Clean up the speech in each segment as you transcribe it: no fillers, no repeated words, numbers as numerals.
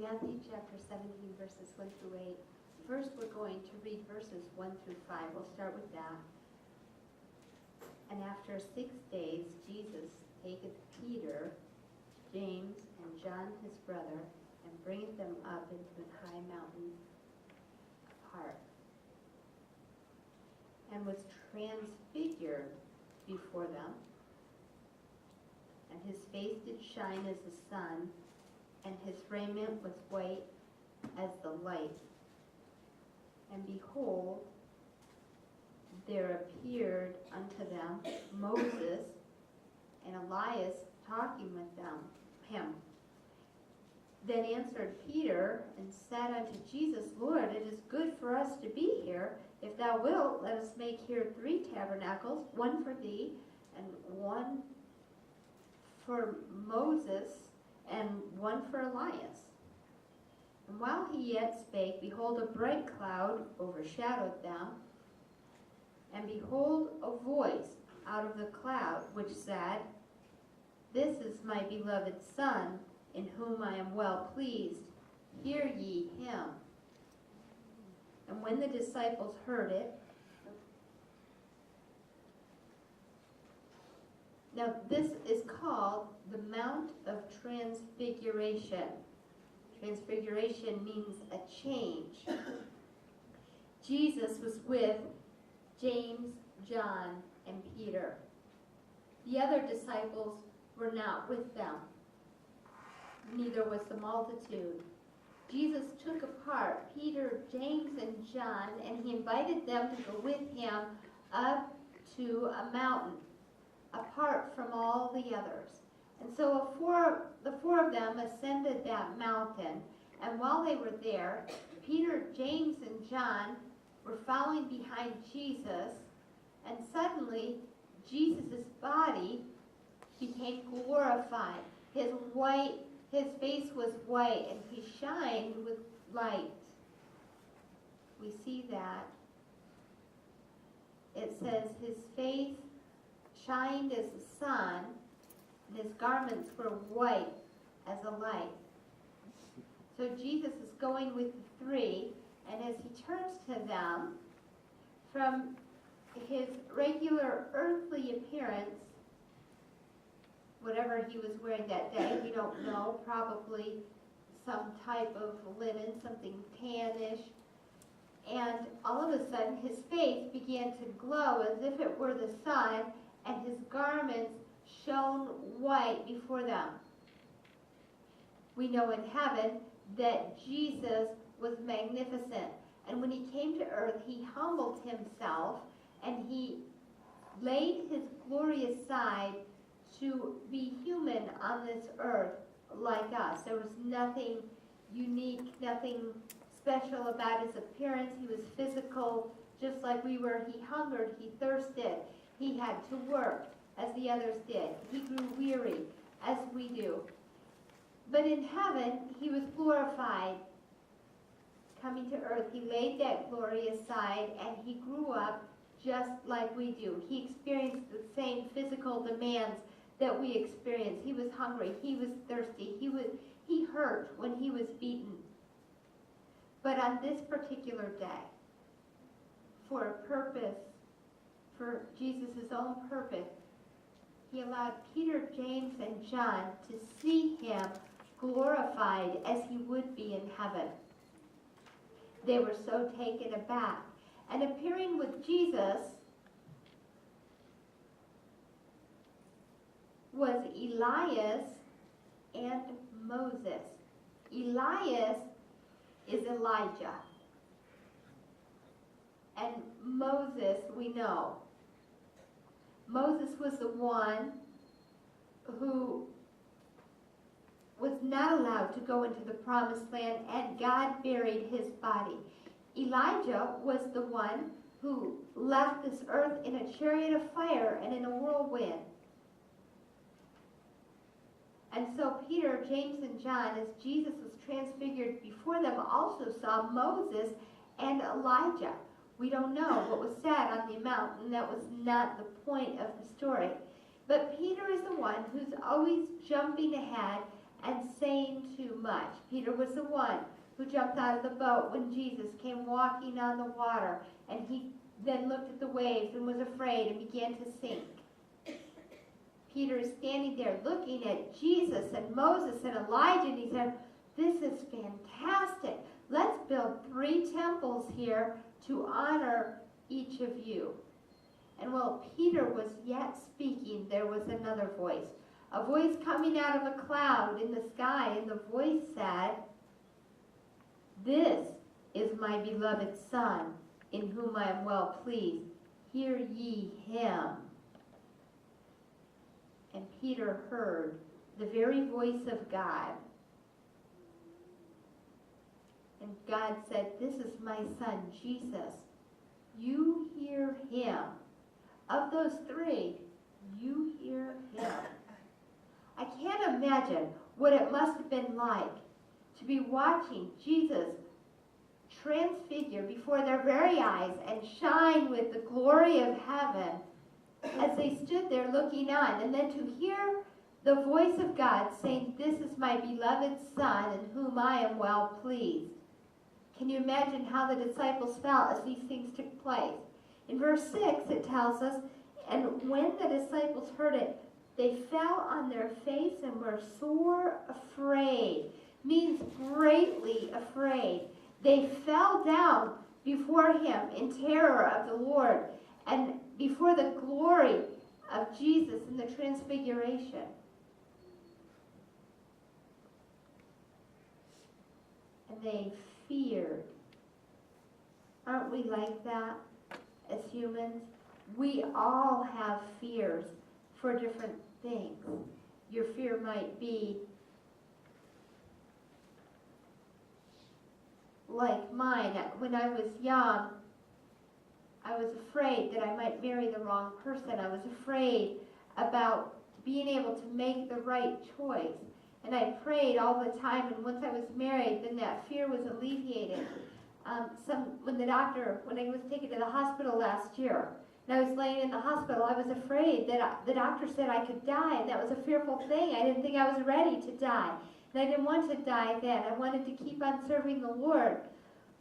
Matthew chapter 17, verses 1 through 8. First, we're going to read verses 1 through 5. We'll start with that. And after 6 days, Jesus taketh Peter, James, and John his brother, and bringeth them up into an high mountain apart, and was transfigured before them. And his face did shine as the sun, and his raiment was white as the light. And behold, there appeared unto them Moses and Elias talking with him. Then answered Peter and said unto Jesus, Lord, it is good for us to be here. If thou wilt, let us make here 3 tabernacles, one for thee, and one for Moses, and one for Elias. And while he yet spake, behold, a bright cloud overshadowed them. And behold, a voice out of the cloud, which said, This is my beloved Son, in whom I am well pleased. Hear ye him. And when the disciples heard it, now this is called the Mount of Transfiguration. Transfiguration means a change. Jesus was with James, John, and Peter. The other disciples were not with them. Neither was the multitude. Jesus took apart Peter, James, and John, and he invited them to go with him up to a mountain, apart from all the others. And so the four of them ascended that mountain, and while they were there, Peter, James, and John were following behind Jesus, and suddenly Jesus' body became glorified. His face was white, and he shined with light. We see that. It says his face shined as the sun, and his garments were white as a light. So Jesus is going with the 3, and as he turns to them, from his regular earthly appearance, whatever he was wearing that day, we don't know, probably some type of linen, something tannish, and all of a sudden his face began to glow as if it were the sun, and his garments shone white before them. We know in heaven that Jesus was magnificent, and when he came to earth, he humbled himself, and he laid his glorious side to be human on this earth like us. There was nothing unique, nothing special about his appearance. He was physical, just like we were. He hungered, he thirsted, he had to work as the others did. He grew weary as we do. But in heaven, he was glorified. Coming to earth, he laid that glorious side, and he grew up just like we do. He experienced the same physical demands that we experience. He was hungry, he was thirsty, he hurt when he was beaten. But on this particular day, for a purpose, for Jesus' own purpose, he allowed Peter, James, and John to see him glorified as he would be in heaven. They were so taken aback. And appearing with Jesus was Elias and Moses. Elias is Elijah. And Moses, we know. Moses was the one who was not allowed to go into the promised land, and God buried his body. Elijah was the one who left this earth in a chariot of fire and in a whirlwind. And so Peter, James, and John, as Jesus was transfigured before them, also saw Moses and Elijah. We don't know what was said on the mountain. That was not the point of the story. But Peter is the one who's always jumping ahead and saying to much. Peter was the one who jumped out of the boat when Jesus came walking on the water, and he then looked at the waves and was afraid and began to sink. Peter is standing there looking at Jesus and Moses and Elijah, and he said, "This is fantastic. Let's build 3 temples here to honor each of you." And while Peter was yet speaking, there was another voice, a voice coming out of a cloud in the sky, and the voice said, "This is my beloved Son, in whom I am well pleased. Hear ye him." And Peter heard the very voice of God. And God said, "This is my Son, Jesus. You hear him." Of those 3, you hear him. I can't imagine what it must have been like to be watching Jesus transfigure before their very eyes and shine with the glory of heaven as they stood there looking on, and then to hear the voice of God saying, "This is my beloved Son in whom I am well pleased." Can you imagine how the disciples felt as these things took place? In verse 6 it tells us, "And when the disciples heard it, they fell on their face and were sore afraid." Means greatly afraid. They fell down before him in terror of the Lord and before the glory of Jesus in the transfiguration. And they feared. Aren't we like that as humans? We all have fears for different things. Your fear might be like mine. When I was young, I was afraid that I might marry the wrong person. I was afraid about being able to make the right choice. And I prayed all the time, and once I was married, then that fear was alleviated. When I was taken to the hospital last year, and I was laying in the hospital, I was afraid that the doctor said I could die, and that was a fearful thing. I didn't think I was ready to die. And I didn't want to die then. I wanted to keep on serving the Lord.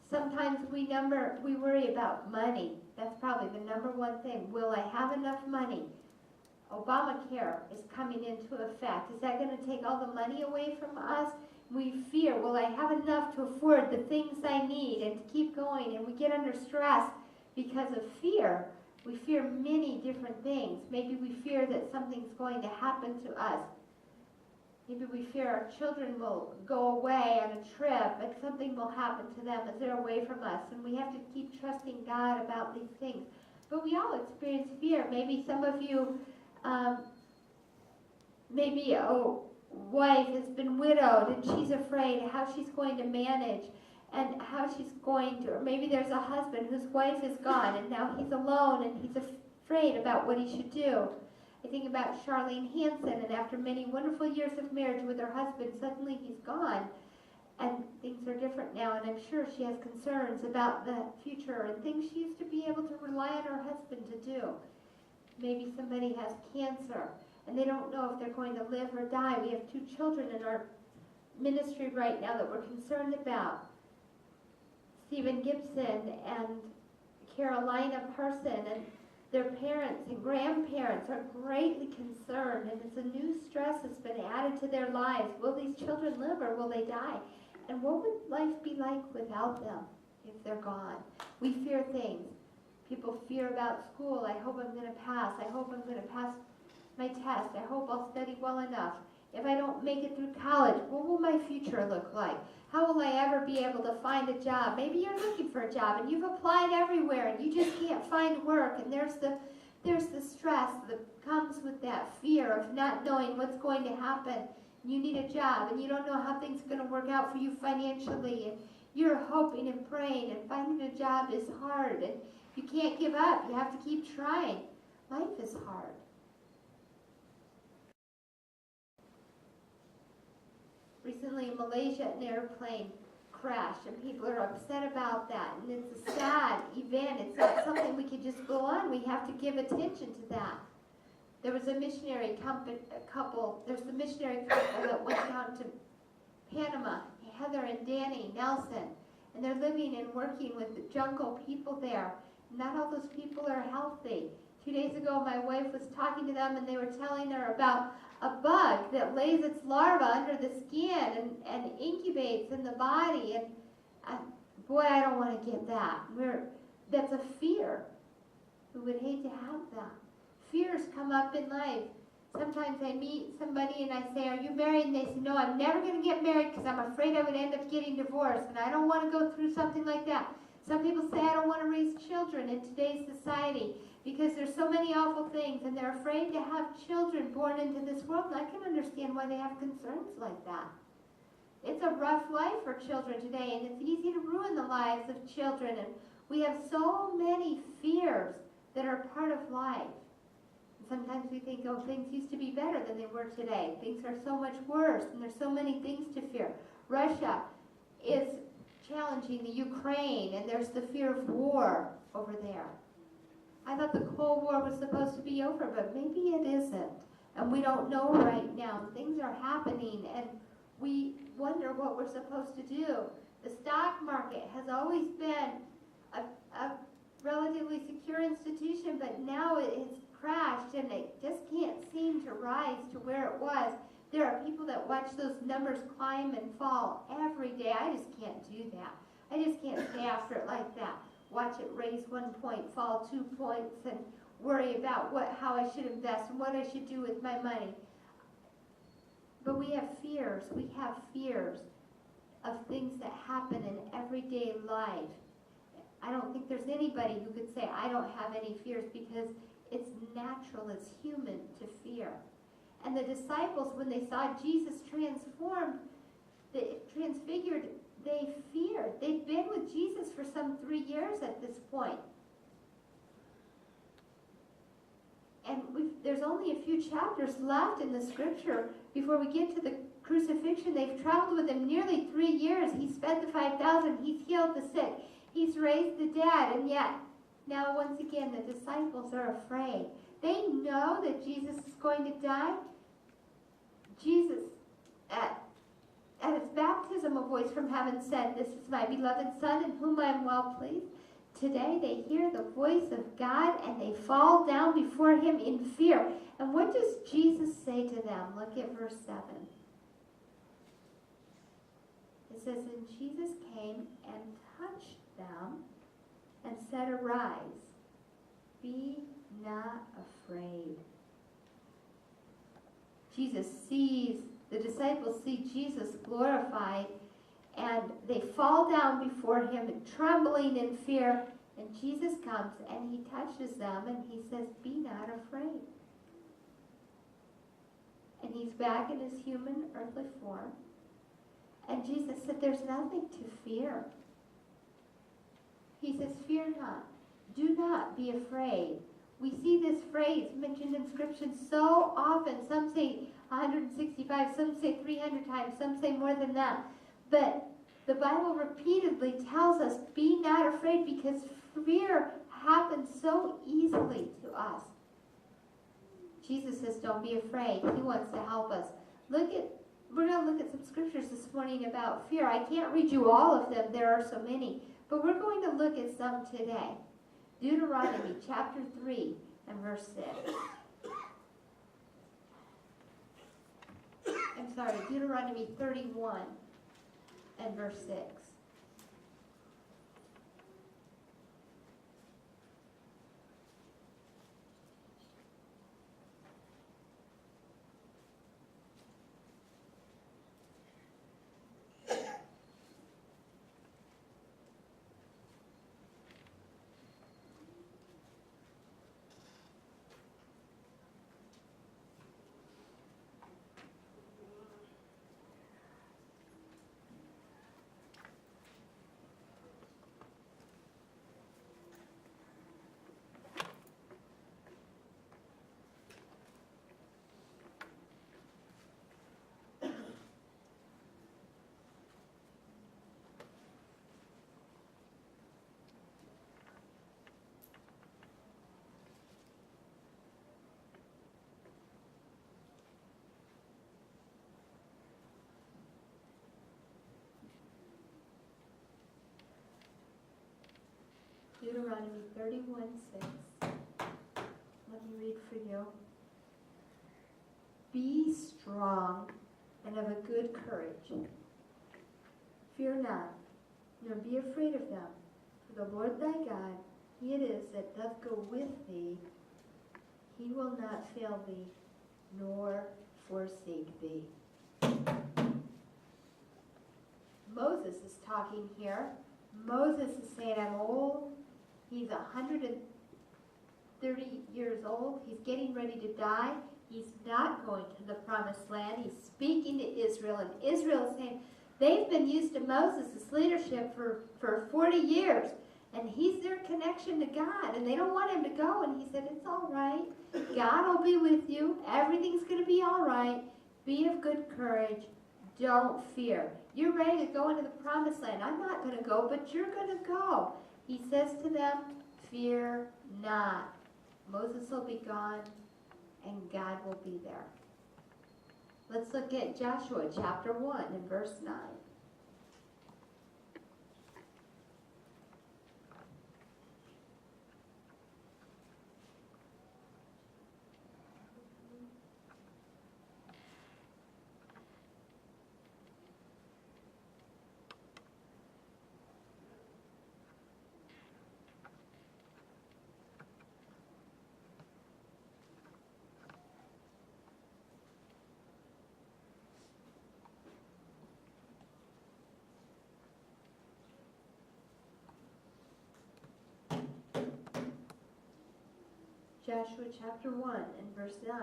Sometimes we worry about money. That's probably the number one thing. Will I have enough money? Obamacare is coming into effect. Is that going to take all the money away from us? We fear, will I have enough to afford the things I need and to keep going? And we get under stress because of fear. We fear many different things. Maybe we fear that something's going to happen to us. Maybe we fear our children will go away on a trip and something will happen to them as they're away from us. And we have to keep trusting God about these things. But we all experience fear. Maybe some of you, maybe a wife has been widowed and she's afraid how she's going to manage and how she's going to, or maybe there's a husband whose wife is gone and now he's alone and he's afraid about what he should do. I think about Charlene Hansen, and after many wonderful years of marriage with her husband, suddenly he's gone and things are different now, and I'm sure she has concerns about the future and things she used to be able to rely on her husband to do. Maybe somebody has cancer and they don't know if they're going to live or die. We have 2 children in our ministry right now that we're concerned about. Stephen Gibson and Carolina Parson and their parents and grandparents are greatly concerned, and it's a new stress that's been added to their lives. Will these children live or will they die? And what would life be like without them if they're gone? We fear things. People fear about school. I hope I'm going to pass. I hope I'm going to pass my test. I hope I'll study well enough. If I don't make it through college, what will my future look like? How will I ever be able to find a job? Maybe you're looking for a job and you've applied everywhere and you just can't find work, and there's the stress that comes with that fear of not knowing what's going to happen. You need a job and you don't know how things are going to work out for you financially, and you're hoping and praying, and finding a job is hard, and you can't give up. You have to keep trying. Life is hard. Recently in Malaysia, an airplane crashed, and people are upset about that. And it's a sad event. It's not something we can just go on. We have to give attention to that. There was a missionary couple that went down to Panama, Heather and Danny Nelson, and they're living and working with the jungle people there. Not all those people are healthy. 2 days ago, my wife was talking to them, and they were telling her about a bug that lays its larva under the skin and incubates in the body. And boy, I don't want to get that. That's a fear. We would hate to have that. Fears come up in life. Sometimes I meet somebody and I say, "Are you married?" And they say, "No, I'm never going to get married because I'm afraid I would end up getting divorced, and I don't want to go through something like that." Some people say, "I don't want to raise children in today's society because there's so many awful things, and they're afraid to have children born into this world." And I can understand why they have concerns like that. It's a rough life for children today, and it's easy to ruin the lives of children. And we have so many fears that are part of life. Sometimes we think, oh, things used to be better than they were today. Things are so much worse, and there's so many things to fear. Russia is challenging the Ukraine, and there's the fear of war over there. I thought the Cold War was supposed to be over, but maybe it isn't. And we don't know right now. Things are happening, and we wonder what we're supposed to do. The stock market has always been a relatively secure institution, but now it has crashed and it just can't seem to rise to where it was. There are people that watch those numbers climb and fall every day. I just can't do that. I just can't stay after it like that. Watch it raise 1 point, fall 2 points, and worry about how I should invest and what I should do with my money. But we have fears. We have fears of things that happen in everyday life. I don't think there's anybody who could say, I don't have any fears, because it's natural, it's human to fear. And the disciples, when they saw Jesus transfigured, they feared. They'd been with Jesus for some 3 years at this point. And there's only a few chapters left in the scripture before we get to the crucifixion. They've traveled with him nearly 3 years. He's fed the 5,000. He's healed the sick. He's raised the dead. And yet, now once again, the disciples are afraid. They know that Jesus is going to die. Jesus, at his baptism, a voice from heaven said, "This is my beloved Son, in whom I am well pleased." Today they hear the voice of God and they fall down before him in fear. And what does Jesus say to them? Look at verse 7. It says, "And Jesus came and touched them and said, 'Arise, be not afraid.'" The disciples see Jesus glorified, and they fall down before him, trembling in fear. And Jesus comes and he touches them and he says, "Be not afraid." And he's back in his human, earthly form. And Jesus said, "There's nothing to fear." He says, "Fear not. Do not be afraid." We see this phrase mentioned in Scripture so often. Some say 165, some say 300 times, some say more than that. But the Bible repeatedly tells us, be not afraid, because fear happens so easily to us. Jesus says, don't be afraid. He wants to help us. We're going to look at some scriptures this morning about fear. I can't read you all of them. There are so many. But we're going to look at some today. Deuteronomy chapter 3 and verse 6. Deuteronomy 31 and verse 6. Deuteronomy 31:6. Let me read for you. Be strong and of a good courage. Fear not, nor be afraid of them. For the Lord thy God, he it is that doth go with thee. He will not fail thee, nor forsake thee. Moses is talking here. Moses is saying, I'm old. He's 130 years old. He's getting ready to die. He's not going to the promised land. He's speaking to Israel, and Israel is saying, they've been used to Moses' leadership for 40 years, and he's their connection to God, and they don't want him to go. And he said, it's all right. God will be with you. Everything's going to be all right. Be of good courage. Don't fear. You're ready to go into the promised land. I'm not going to go, but you're going to go. He says to them, fear not. Moses will be gone, and God will be there. Let's look at Joshua chapter 1 and verse 9. Joshua chapter 1 and verse 9.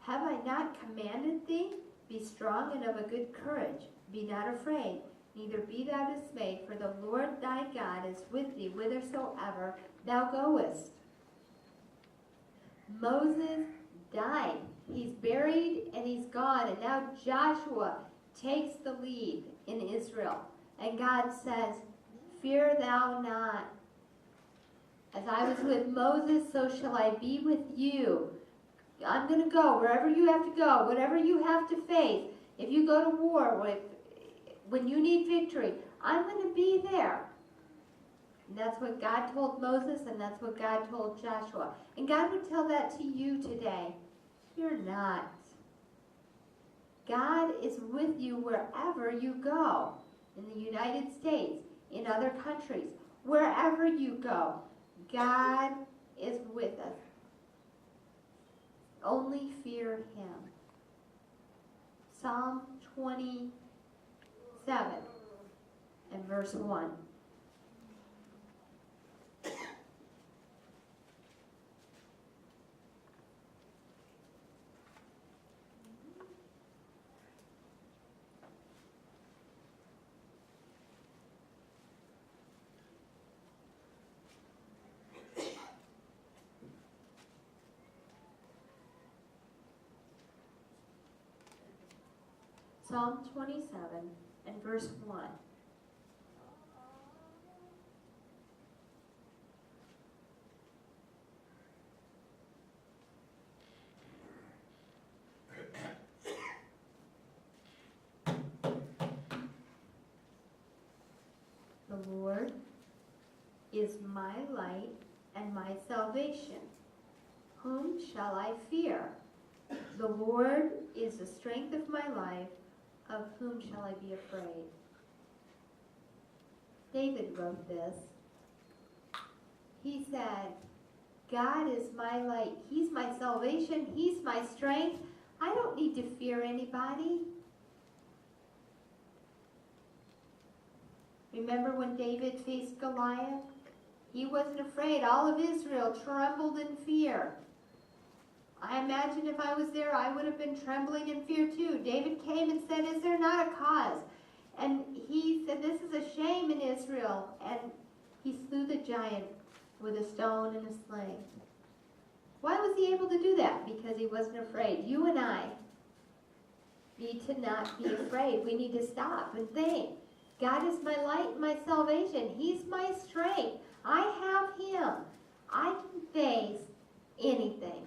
Have I not commanded thee? Be strong and of a good courage. Be not afraid, neither be thou dismayed, for the Lord thy God is with thee whithersoever thou goest. Moses died. He's buried and he's gone. And now Joshua takes the lead in Israel. And God says, fear thou not. As I was with Moses, so shall I be with you. I'm going to go wherever you have to go, whatever you have to face. If you go to war, when you need victory, I'm going to be there. And that's what God told Moses, and that's what God told Joshua. And God would tell that to you today. Fear not. God is with you wherever you go. In the United States, in other countries, wherever you go. God is with us. Only fear him. Psalm 27 and verse 1. Psalm 27 and verse 1. The Lord is my light and my salvation. Whom shall I fear? The Lord is the strength of my life. Of whom shall I be afraid? David wrote this. He said, God is my light. He's my salvation. He's my strength. I don't need to fear anybody. Remember when David faced Goliath? He wasn't afraid. All of Israel trembled in fear. I imagine if I was there, I would have been trembling in fear too. David came and said, is there not a cause? And he said, this is a shame in Israel. And he slew the giant with a stone and a sling. Why was he able to do that? Because he wasn't afraid. You and I need to not be afraid. We need to stop and think. God is my light and my salvation. He's my strength. I have him. I can face anything.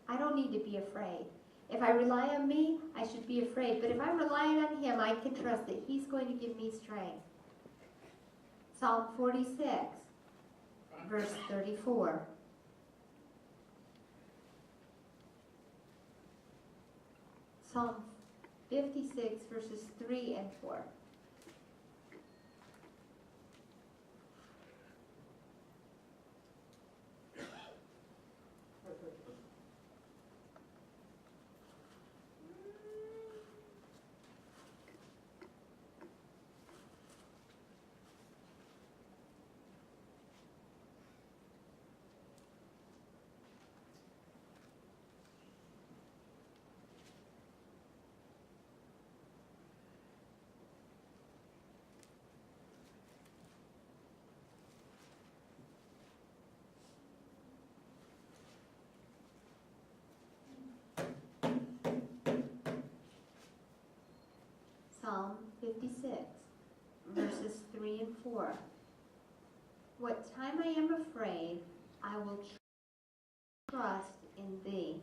I don't need to be afraid. If I rely on me, I should be afraid. But if I'm relying on him, I can trust that he's going to give me strength. Psalm 46, verse 34. Psalm 56, verses 3 and 4. Psalm 56, verses 3 and 4. What time I am afraid, I will trust in thee.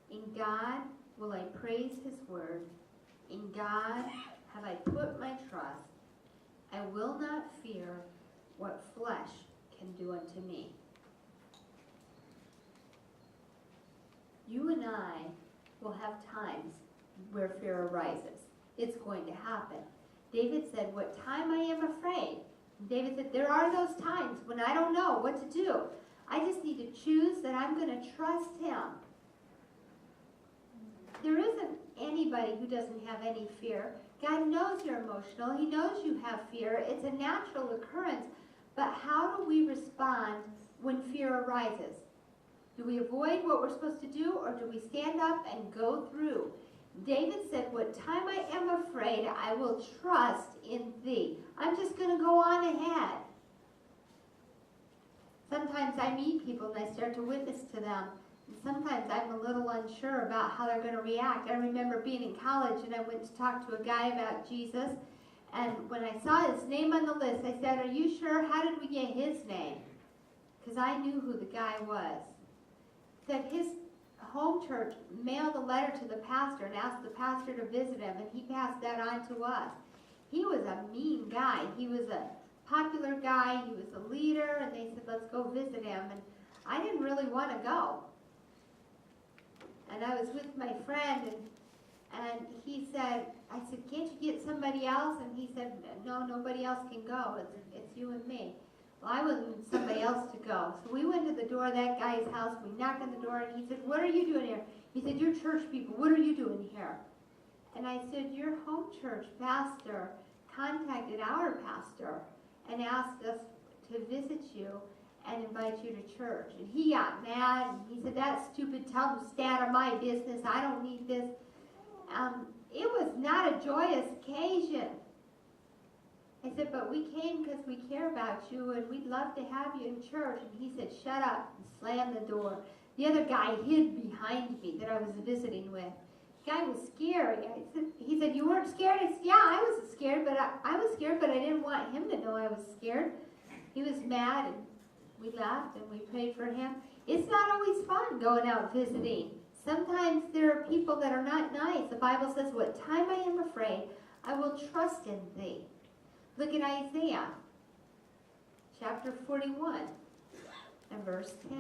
In God will I praise his word. In God have I put my trust. I will not fear what flesh can do unto me. You and I will have times where fear arises. It's going to happen. David said, what time I am afraid. David said, there are those times when I don't know what to do. I just need to choose that I'm going to trust him. There isn't anybody who doesn't have any fear. God knows you're emotional. He knows you have fear. It's a natural occurrence. But how do we respond when fear arises? Do we avoid what we're supposed to do, or do we stand up and go through? David said, what time I am afraid, I will trust in thee. I'm just going to go on ahead. Sometimes I meet people and I start to witness to them. And sometimes I'm a little unsure about how they're going to react. I remember being in college and I went to talk to a guy about Jesus. And when I saw his name on the list, I said, are you sure? How did we get his name? Because I knew who the guy was. That his home church mailed a letter to the pastor and asked the pastor to visit him, and he passed that on to us. He was a mean guy. He was a popular guy. He was a leader, and they said, let's go visit him. And I didn't really want to go. And I was with my friend, and he said, I said, can't you get somebody else? And he said, no, nobody else can go. It's you and me. Well, I wanted somebody else to go. So we went to the door of that guy's house. We knocked on the door, and he said, what are you doing here? He said, you're church people. What are you doing here? And I said, your home church pastor contacted our pastor and asked us to visit you and invite you to church. And he got mad, and he said, that's stupid. Tell him to stay out of my business. I don't need this. It was not a joyous occasion. I said, but we came because we care about you, and we'd love to have you in church. And he said, shut up, and slammed the door. The other guy hid behind me that I was visiting with. The guy was scared. He said, you weren't scared? I said, yeah, I was scared, but I was scared, but I didn't want him to know I was scared. He was mad, and we laughed, and we prayed for him. It's not always fun going out visiting. Sometimes there are people that are not nice. The Bible says, what time I am afraid, I will trust in thee. Look at Isaiah, chapter 41, and verse 10.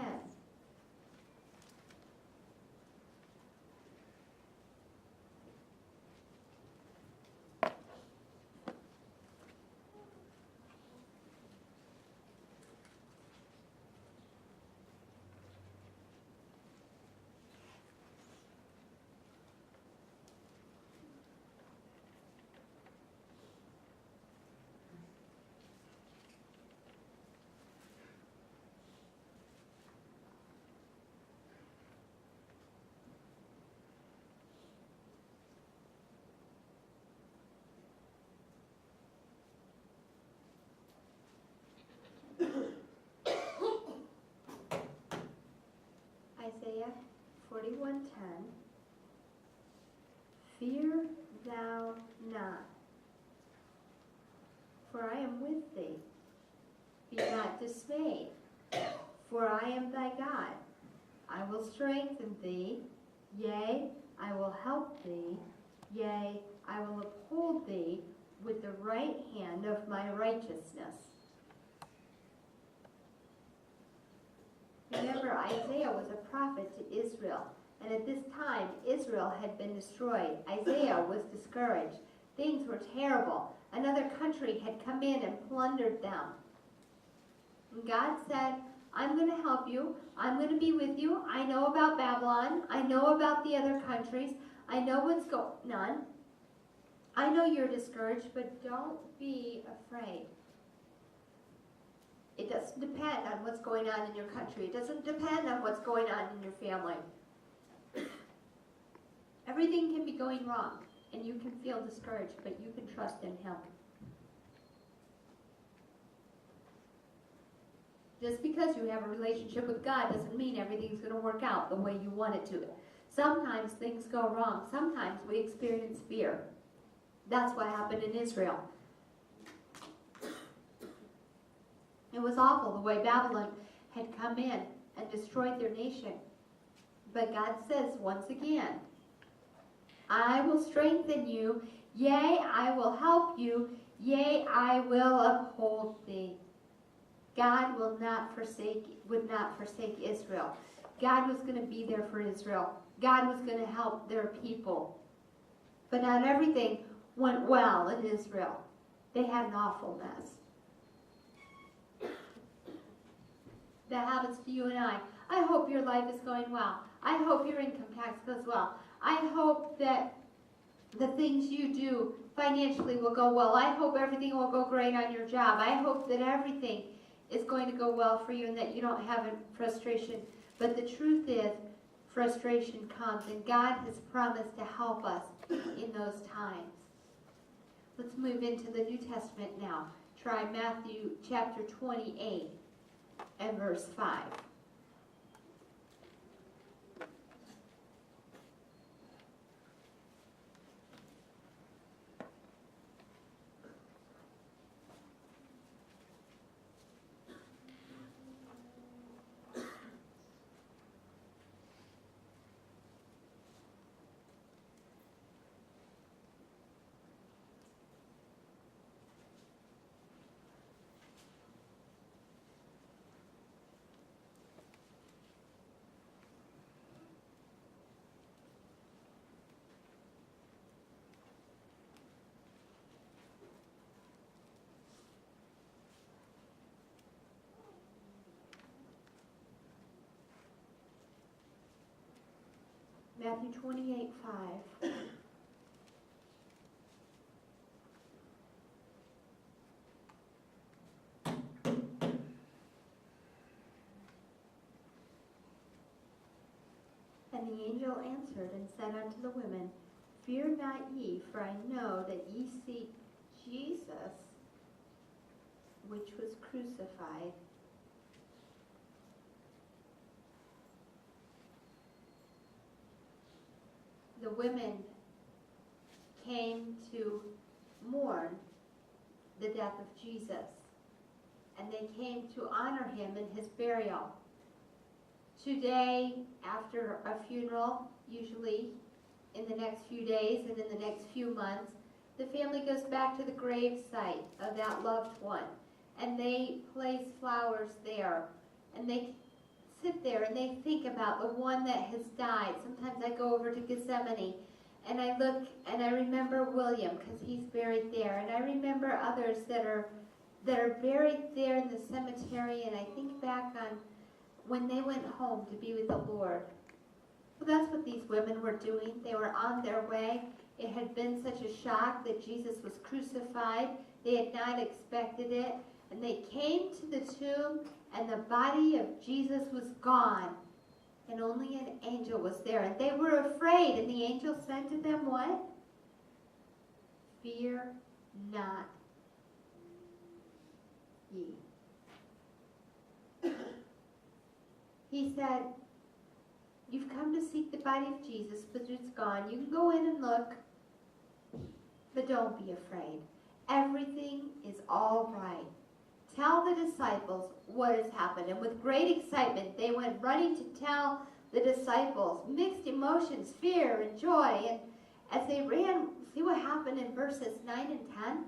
Isaiah 41:10. Fear thou not, for I am with thee. Be not dismayed, for I am thy God. I will strengthen thee, yea, I will help thee, yea, I will uphold thee with the right hand of my righteousness. Remember, Isaiah was a prophet to Israel. And at this time, Israel had been destroyed. Isaiah was discouraged. Things were terrible. Another country had come in and plundered them. And God said, I'm going to help you. I'm going to be with you. I know about Babylon. I know about the other countries. I know what's going on. I know you're discouraged, but don't be afraid. It doesn't depend on what's going on in your country. It doesn't depend on what's going on in your family. Everything can be going wrong, and you can feel discouraged, but you can trust in Him. Just because you have a relationship with God doesn't mean everything's going to work out the way you want it to. Sometimes things go wrong. Sometimes we experience fear. That's what happened in Israel. It was awful the way Babylon had come in and destroyed their nation. But God says once again, I will strengthen you, yea, I will help you, yea, I will uphold thee. God would not forsake Israel. God was going to be there for Israel. God was going to help their people. But not everything went well in Israel. They had an awful mess. That happens to you and I. I hope your life is going well. I hope your income tax goes well. I hope that the things you do financially will go well. I hope everything will go great on your job. I hope that everything is going to go well for you and that you don't have frustration. But the truth is, frustration comes, and God has promised to help us in those times. Let's move into the New Testament now. Try Matthew chapter 28 and verse 5. Matthew 28, 5. And the angel answered and said unto the women, Fear not ye, for I know that ye seek Jesus, which was crucified. The women came to mourn the death of Jesus, and they came to honor him in his burial. Today, after a funeral, usually in the next few days and in the next few months, the family goes back to the grave site of that loved one, and they place flowers there, and they sit there and they think about the one that has died. Sometimes I go over to Gethsemane and I look and I remember William because he's buried there, and I remember others that are buried there in the cemetery, and I think back on when they went home to be with the Lord. Well, that's what these women were doing. They were on their way. It had been such a shock that Jesus was crucified. They had not expected it. And they came to the tomb, and the body of Jesus was gone. And only an angel was there. And they were afraid. And the angel said to them, what? Fear not ye. He said, you've come to seek the body of Jesus, but it's gone. You can go in and look, but don't be afraid. Everything is all right. Tell the disciples what has happened. And with great excitement, they went running to tell the disciples. Mixed emotions, fear and joy. And as they ran, see what happened in verses 9 and 10?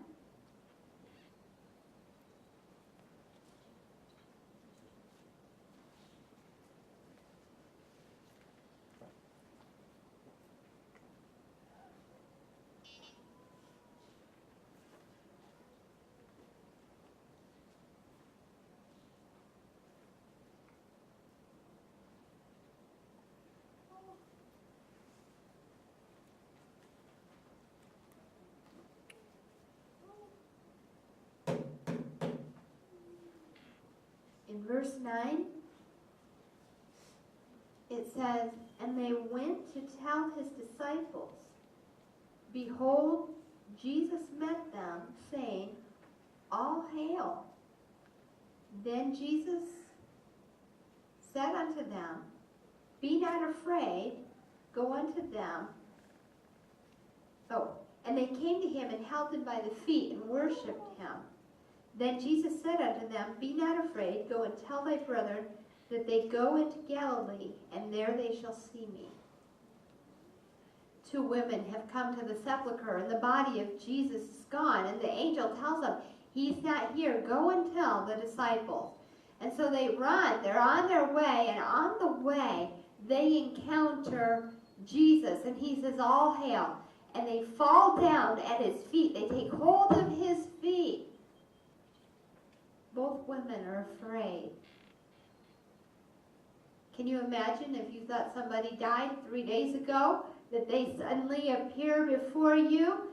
In verse 9, it says, "And they went to tell his disciples. Behold, Jesus met them, saying, All hail. Then Jesus said unto them, Be not afraid, go unto them." And they came to him and held him by the feet and worshipped him. Then Jesus said unto them, Be not afraid, go and tell thy brethren that they go into Galilee, and there they shall see me. 2 women have come to the sepulchre, and the body of Jesus is gone, and the angel tells them, He's not here, go and tell the disciples. And so they run, they're on their way, and on the way, they encounter Jesus, and he says, All hail. And they fall down at his feet. They take hold of his feet. Both women are afraid. Can you imagine if you thought somebody died 3 days ago, that they suddenly appear before you?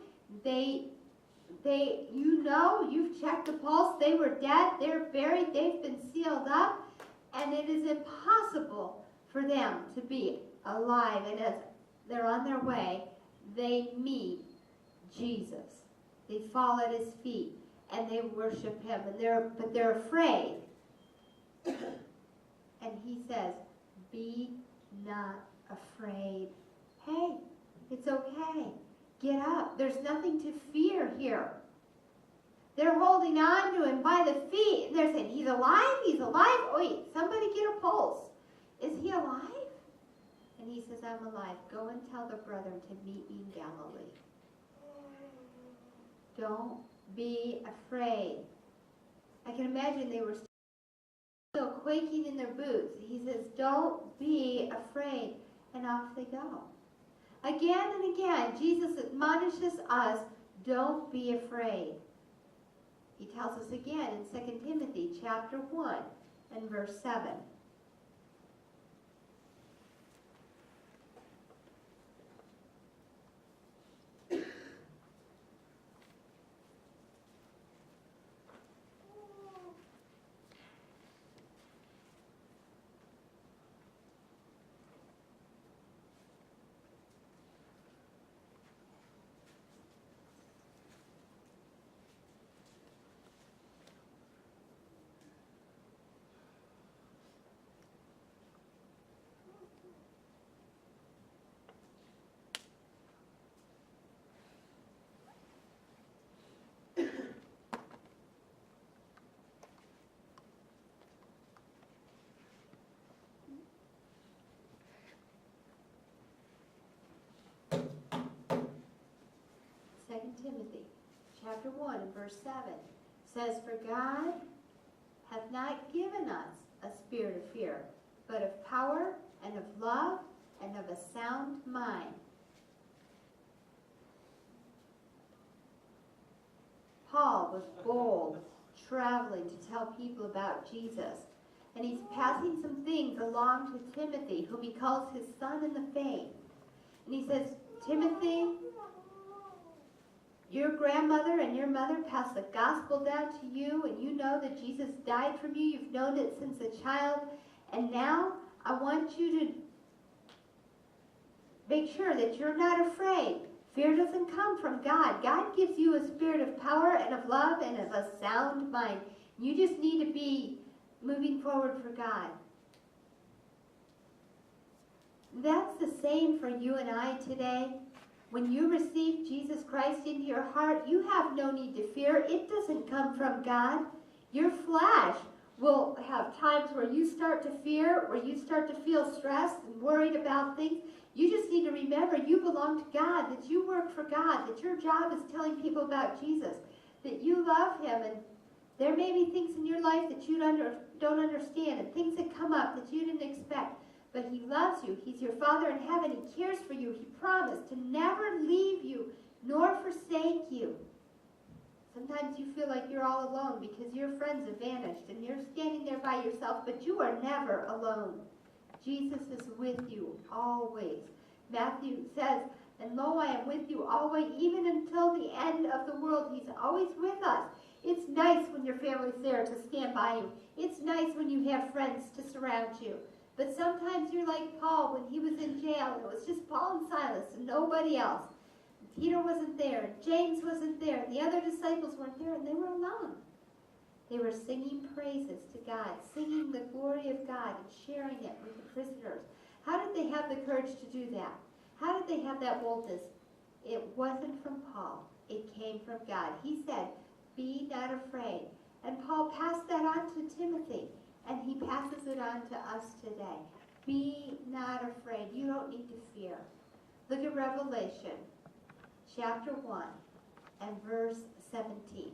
You've checked the pulse, they were dead, they're buried, they've been sealed up, and it is impossible for them to be alive. And as they're on their way, they meet Jesus. They fall at his feet and they worship him, but they're afraid. And he says, Be not afraid. Hey, it's okay. Get up. There's nothing to fear here. They're holding on to him by the feet, and they're saying, He's alive, he's alive. Wait, somebody get a pulse. Is he alive? And he says, I'm alive. Go and tell the brethren to meet me in Galilee. Don't be afraid. I can imagine they were still quaking in their boots. He says, don't be afraid. And off they go. Again and again, Jesus admonishes us, don't be afraid. He tells us again in 2 Timothy chapter 1 and verse 7. Timothy chapter 1 and verse 7 says, For God hath not given us a spirit of fear, but of power and of love and of a sound mind. Paul was bold, traveling to tell people about Jesus. And he's passing some things along to Timothy, whom he calls his son in the faith. And he says, Timothy, your grandmother and your mother passed the gospel down to you, and you know that Jesus died for you. You've known it since a child. And now I want you to make sure that you're not afraid. Fear doesn't come from God. God gives you a spirit of power and of love and of a sound mind. You just need to be moving forward for God. That's the same for you and I today. When you receive Jesus Christ into your heart, you have no need to fear. It doesn't come from God. Your flesh will have times where you start to fear, where you start to feel stressed and worried about things. You just need to remember you belong to God, that you work for God, that your job is telling people about Jesus, that you love him, and there may be things in your life that you don't understand and things that come up that you didn't expect. But he loves you. He's your Father in heaven. He cares for you. He promised to never leave you nor forsake you. Sometimes you feel like you're all alone because your friends have vanished and you're standing there by yourself, but you are never alone. Jesus is with you always. Matthew says, and lo, I am with you always, even until the end of the world. He's always with us. It's nice when your family's there to stand by you. It's nice when you have friends to surround you. But sometimes you're like Paul when he was in jail. It was just Paul and Silas and nobody else. Peter wasn't there. James wasn't there. The other disciples weren't there, and they were alone. They were singing praises to God, singing the glory of God and sharing it with the prisoners. How did they have the courage to do that? How did they have that boldness? It wasn't from Paul. It came from God. He said, "Be not afraid." And Paul passed that on to Timothy, and he passes it on to us today. Be not afraid. You don't need to fear. Look at Revelation chapter 1 and verse 17.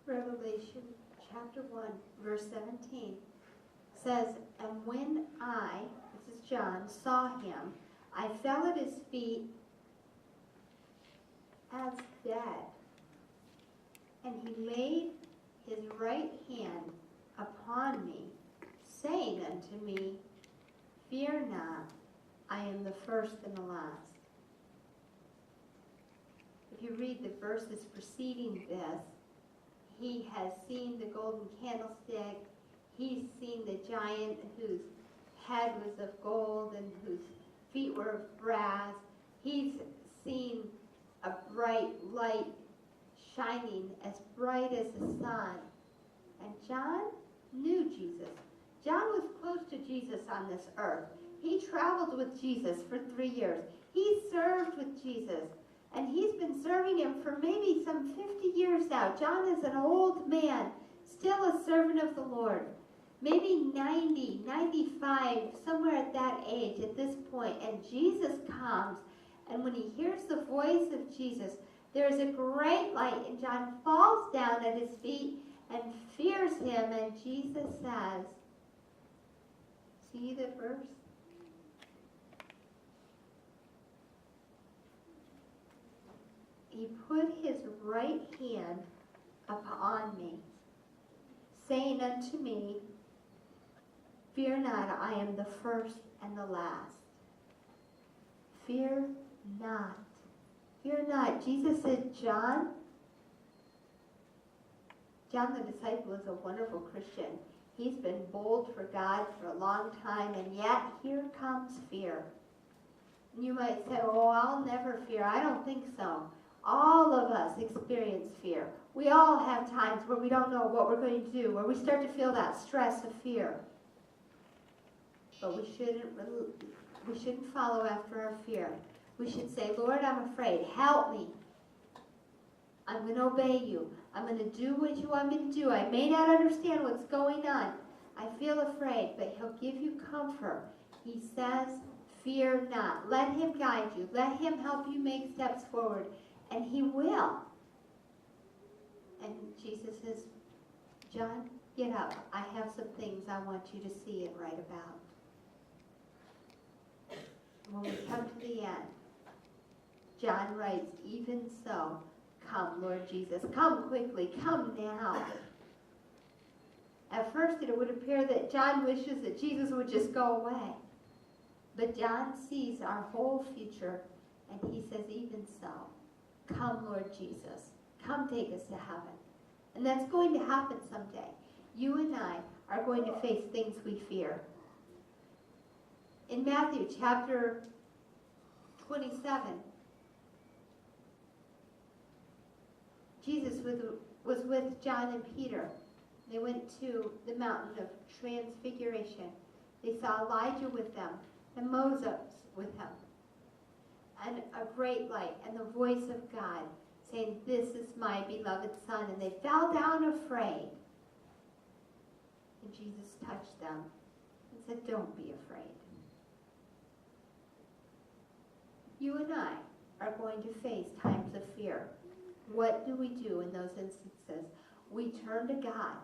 Revelation chapter 1, verse 17 says, "And when I," this is John, "saw him, I fell at his feet as dead. And he laid his right hand upon me, saying unto me, Fear not, I am the first and the last." If you read the verses preceding this, he has seen the golden candlestick. He's seen the giant whose head was of gold and whose feet were of brass. He's seen a bright light shining as bright as the sun. And John knew Jesus. John was close to Jesus on this earth. He traveled with Jesus for 3 years. He served with Jesus. And he's been serving him for maybe some 50 years now. John is an old man, still a servant of the Lord. Maybe 90, 95, somewhere at that age at this point. And Jesus comes, and when he hears the voice of Jesus, there's a great light, and John falls down at his feet and fears him, and Jesus says, see the verse? He put his right hand upon me, saying unto me, Fear not, I am the first and the last. Fear not. Fear not. Jesus said, John the disciple is a wonderful Christian. He's been bold for God for a long time, and yet here comes fear. And you might say, oh, I'll never fear. I don't think so. All of us experience fear. We all have times where we don't know what we're going to do, where we start to feel that stress of fear. But we shouldn't follow after our fear. We should say, Lord, I'm afraid. Help me. I'm going to obey you. I'm going to do what you want me to do. I may not understand what's going on. I feel afraid, but he'll give you comfort. He says, fear not. Let him guide you. Let him help you make steps forward. And he will. And Jesus says, John, get up. I have some things I want you to see and write about. When we come to the end, John writes, even so, come, Lord Jesus. Come quickly. Come now. At first, it would appear that John wishes that Jesus would just go away. But John sees our whole future, and he says, even so, come, Lord Jesus. Come take us to heaven. And that's going to happen someday. You and I are going to face things we fear. In Matthew chapter 27, Jesus was with John and Peter. They went to the mountain of Transfiguration. They saw Elijah with them and Moses with him. And a great light and the voice of God saying, "This is my beloved Son." And they fell down afraid. And Jesus touched them and said, "Don't be afraid." You and I are going to face times of fear. What do we do in those instances? We turn to God.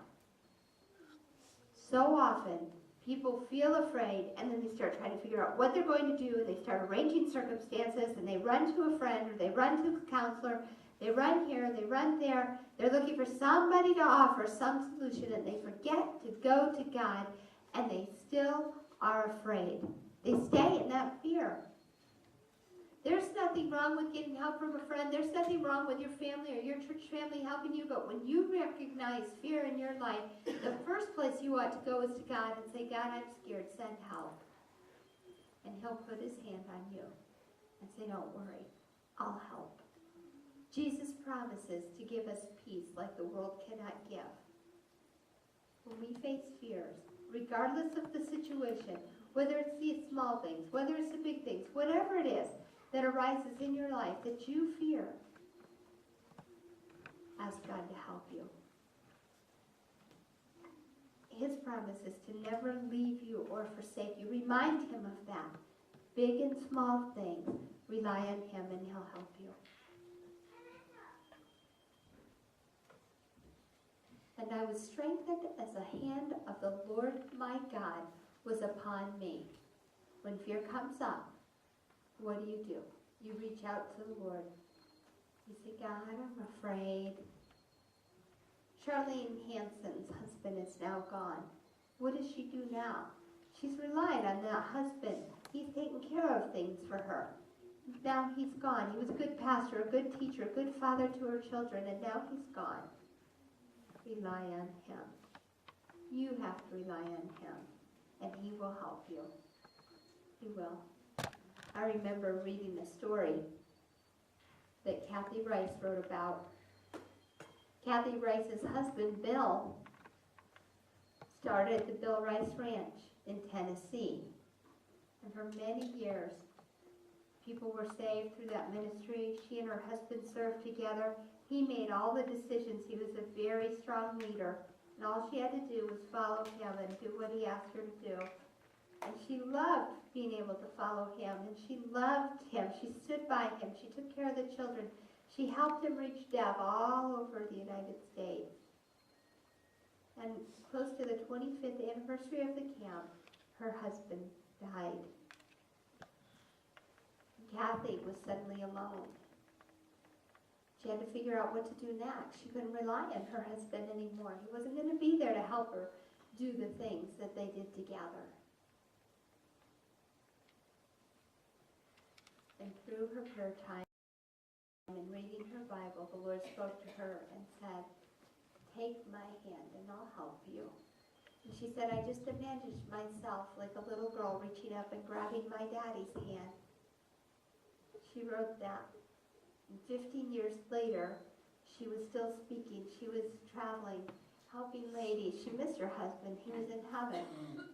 So often, people feel afraid, and then they start trying to figure out what they're going to do, and they start arranging circumstances, and they run to a friend, or they run to a counselor, they run here, they run there. They're looking for somebody to offer some solution, and they forget to go to God, and they still are afraid. They stay in that fear. There's nothing wrong with getting help from a friend. There's nothing wrong with your family or your church family helping you. But when you recognize fear in your life, the first place you ought to go is to God and say, "God, I'm scared. Send help." And he'll put his hand on you and say, "Don't worry. I'll help." Jesus promises to give us peace like the world cannot give. When we face fears, regardless of the situation, whether it's the small things, whether it's the big things, whatever it is that arises in your life that you fear, ask God to help you. His promise is to never leave you or forsake you. Remind him of that. Big and small things, rely on him and he'll help you. "And I was strengthened as the hand of the Lord my God was upon me." When fear comes up, what do? You reach out to the Lord. You say, "God, I'm afraid." Charlene Hanson's husband is now gone. What does she do now? She's relied on that husband. He's taken care of things for her. Now he's gone. He was a good pastor, a good teacher, a good father to her children, and now he's gone. Rely on him. You have to rely on him, and he will help you. He will. I remember reading a story that Kathy Rice wrote about. Kathy Rice's husband, Bill, started the Bill Rice Ranch in Tennessee. And for many years, people were saved through that ministry. She and her husband served together. He made all the decisions. He was a very strong leader. And all she had to do was follow him and do what he asked her to do. And she loved being able to follow him, and she loved him. She stood by him. She took care of the children. She helped him reach Deb all over the United States. And close to the 25th anniversary of the camp, her husband died. Kathy was suddenly alone. She had to figure out what to do next. She couldn't rely on her husband anymore. He wasn't going to be there to help her do the things that they did together. And through her prayer time and reading her Bible, the Lord spoke to her and said, "Take my hand and I'll help you." And she said, "I just imagined myself like a little girl reaching up and grabbing my daddy's hand." She wrote that. And 15 years later, she was still speaking. She was traveling, helping ladies. She missed her husband. He was in heaven.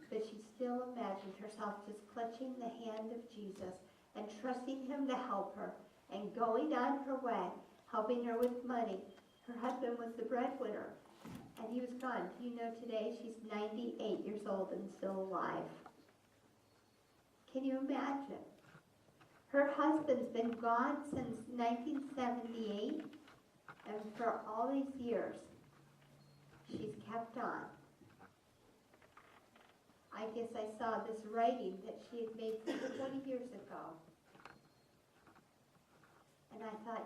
But she still imagined herself just clutching the hand of Jesus and trusting him to help her and going on her way, helping her with money. Her husband was the breadwinner, and he was gone. Do you know today she's 98 years old and still alive? Can you imagine? Her husband's been gone since 1978, and for all these years, she's kept on. I guess I saw this writing that she had made 20 years ago. And I thought,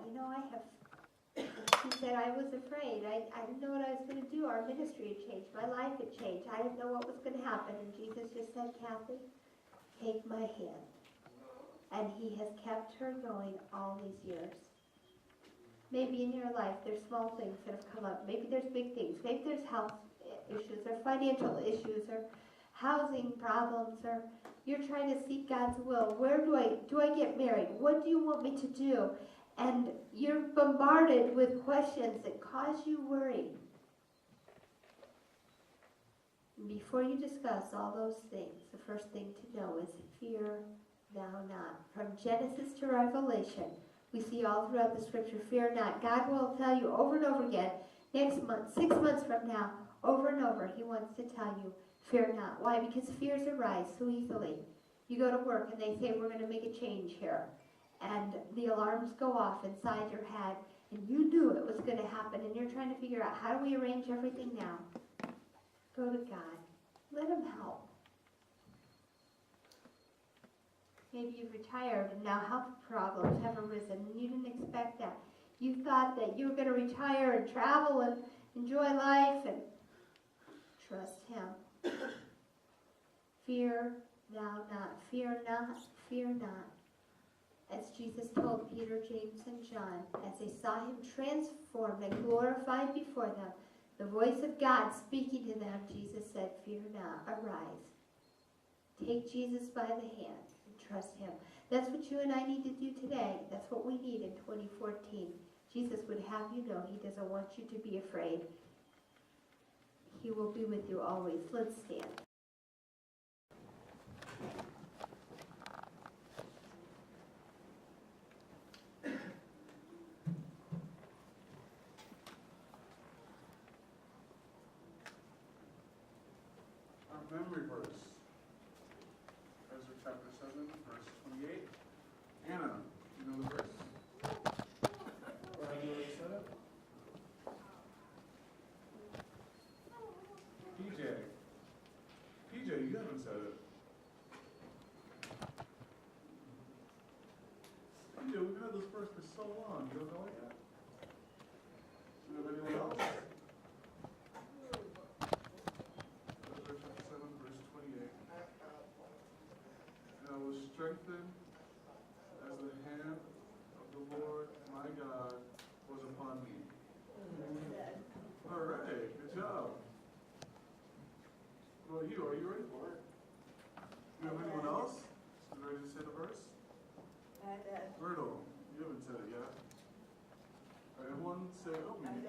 she said, "I was afraid. I didn't know what I was going to do. Our ministry had changed. My life had changed. I didn't know what was going to happen." And Jesus just said, "Kathy, take my hand." And he has kept her going all these years. Maybe in your life there's small things that have come up. Maybe there's big things. Maybe there's health issues or financial issues or housing problems, or you're trying to seek God's will. Where do I get married? What do you want me to do? and you're bombarded with questions that cause you worry. And before you discuss all those things, the first thing to know is fear thou not. From Genesis to Revelation, we see all throughout the scripture, fear not. God will tell you over and over again, next month, 6 months from now, over and over, he wants to tell you, fear not. Why? Because fears arise so easily. You go to work and they say, we're going to make a change here. And the alarms go off inside your head, and you knew it was going to happen, and you're trying to figure out, how do we arrange everything now? Go to God. Let him help. Maybe you've retired and now health problems have arisen and you didn't expect that. You thought that you were going to retire and travel and enjoy life, and trust him. Fear thou not. Fear not. Fear not. As Jesus told Peter, James, and John, as they saw him transformed and glorified before them, the voice of God speaking to them, Jesus said, fear not, arise. Take Jesus by the hand and trust him. That's what you and I need to do today. That's what we need in 2014. Jesus would have you know he doesn't want you to be afraid. He will be with you always. Let's stand. Memory verse, Ezra chapter 7, verse 28. Anna, you know the verse? Or have you already said it? PJ, you haven't said it. PJ, we've had this verse for so long, you don't know it yet? Do you have anyone else? Strengthened as the hand of the Lord my God was upon me. All right, good job. What about you? Are you ready for it? Do you have anyone else? Is ready to say the verse? Myrtle, you haven't said it yet. All right, everyone say it with me.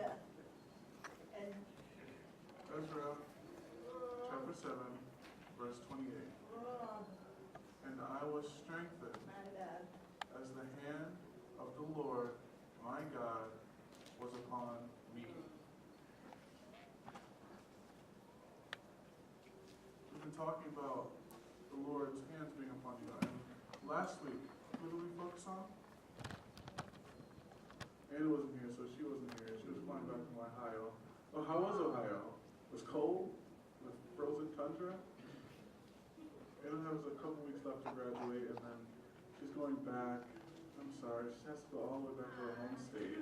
Ezra chapter 7, verse 28. And I was strengthened as the hand of the Lord my God was upon me. We've been talking about the Lord's hands being upon you. And last week, who did we focus on? Anna wasn't here, so she wasn't here. She was flying back from Ohio. Oh, how was Ohio? It was cold? With frozen tundra? Anna has a couple weeks left to graduate, and then she's going back. I'm sorry, she has to go all the way back to her home state